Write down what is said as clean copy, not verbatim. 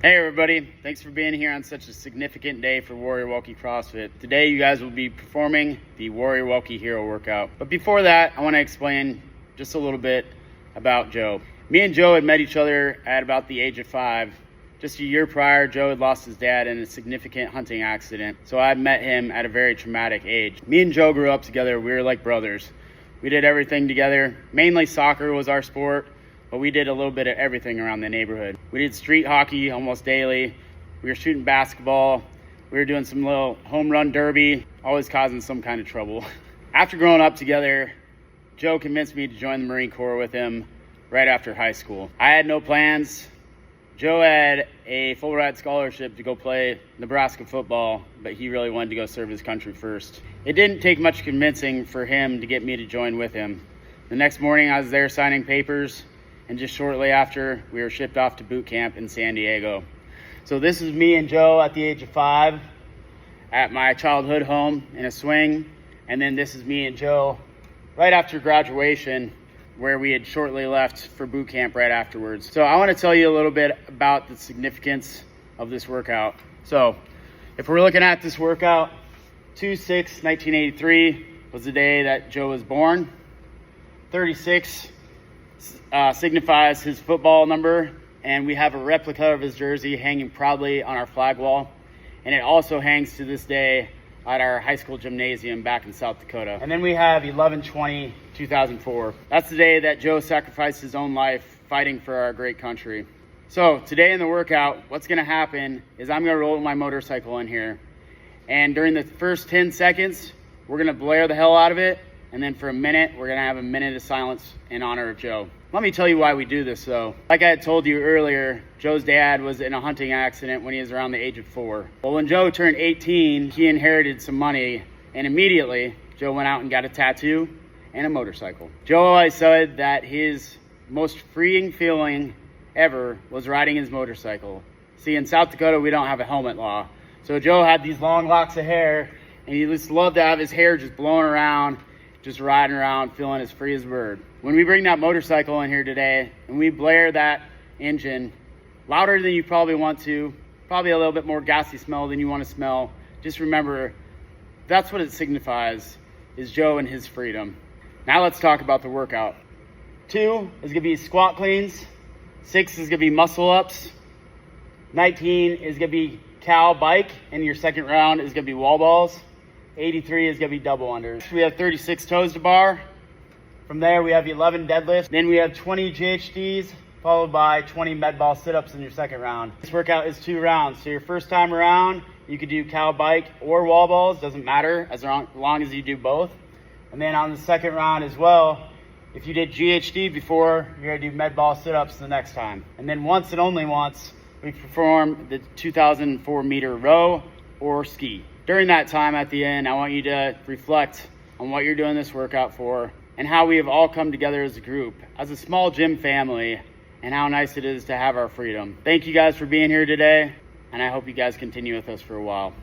Hey everybody, thanks for being here on such a significant day for Warrior Welke CrossFit. Today you guys will be performing the Warrior Welke Hero workout. But before that, I want to explain just a little bit about Joe. Me and Joe had met each other at about the age of 5. Just a year prior, Joe had lost his dad in a significant hunting accident, so I met him at a very traumatic age. Me and Joe grew up together. We were like brothers. We did everything together. Mainly soccer was our sport, but we did a little bit of everything around the neighborhood. We did street hockey almost daily. We were shooting basketball. We were doing some little home run derby, always causing some kind of trouble. After growing up together, Joe convinced me to join the Marine Corps with him right after high school. I had no plans. Joe had a full ride scholarship to go play Nebraska football, but he really wanted to go serve his country first. It didn't take much convincing for him to get me to join with him. The next morning I was there signing papers, and just shortly after, we were shipped off to boot camp in San Diego. So this is me and Joe at the age of 5 at my childhood home in a swing. And then this is me and Joe right after graduation, where we had shortly left for boot camp right afterwards. So I want to tell you a little bit about the significance of this workout. So if we're looking at this workout, 2/6/1983 was the day that Joe was born. 36 signifies his football number, and we have a replica of his jersey hanging proudly on our flag wall, and it also hangs to this day at our high school gymnasium back in South Dakota. And then we have 11/20/2004. That's the day that Joe sacrificed his own life fighting for our great country. So today in the workout, what's going to happen is I'm going to roll my motorcycle in here, and during the first 10 seconds we're going to blare the hell out of it. And then for a minute, we're going to have a minute of silence in honor of Joe. Let me tell you why we do this, though. Like I had told you earlier, Joe's dad was in a hunting accident when he was around the age of 4. Well, when Joe turned 18, he inherited some money, and immediately, Joe went out and got a tattoo and a motorcycle. Joe always said that his most freeing feeling ever was riding his motorcycle. See, in South Dakota, we don't have a helmet law. So Joe had these long locks of hair, and he just loved to have his hair just blowing around, just riding around, feeling as free as a bird. When we bring that motorcycle in here today and we blare that engine louder than you probably want to, probably a little bit more gassy smell than you want to smell, just remember that's what it signifies, is Joe and his freedom. Now let's talk about the workout. 2 is gonna be squat cleans. 6 is gonna be muscle ups. 19 is gonna be cow bike, and your second round is gonna be wall balls. 83 is going to be double unders. We have 36 toes to bar. From there, we have 11 deadlifts. Then we have 20 GHDs, followed by 20 med ball sit-ups in your second round. This workout is 2 rounds. So your first time around, you could do cow bike or wall balls. Doesn't matter as long as you do both. And then on the second round as well, if you did GHD before, you're going to do med ball sit-ups the next time. And then once and only once, we perform the 2,004 meter row or ski. During that time at the end, I want you to reflect on what you're doing this workout for and how we have all come together as a group, as a small gym family, and how nice it is to have our freedom. Thank you guys for being here today, and I hope you guys continue with us for a while.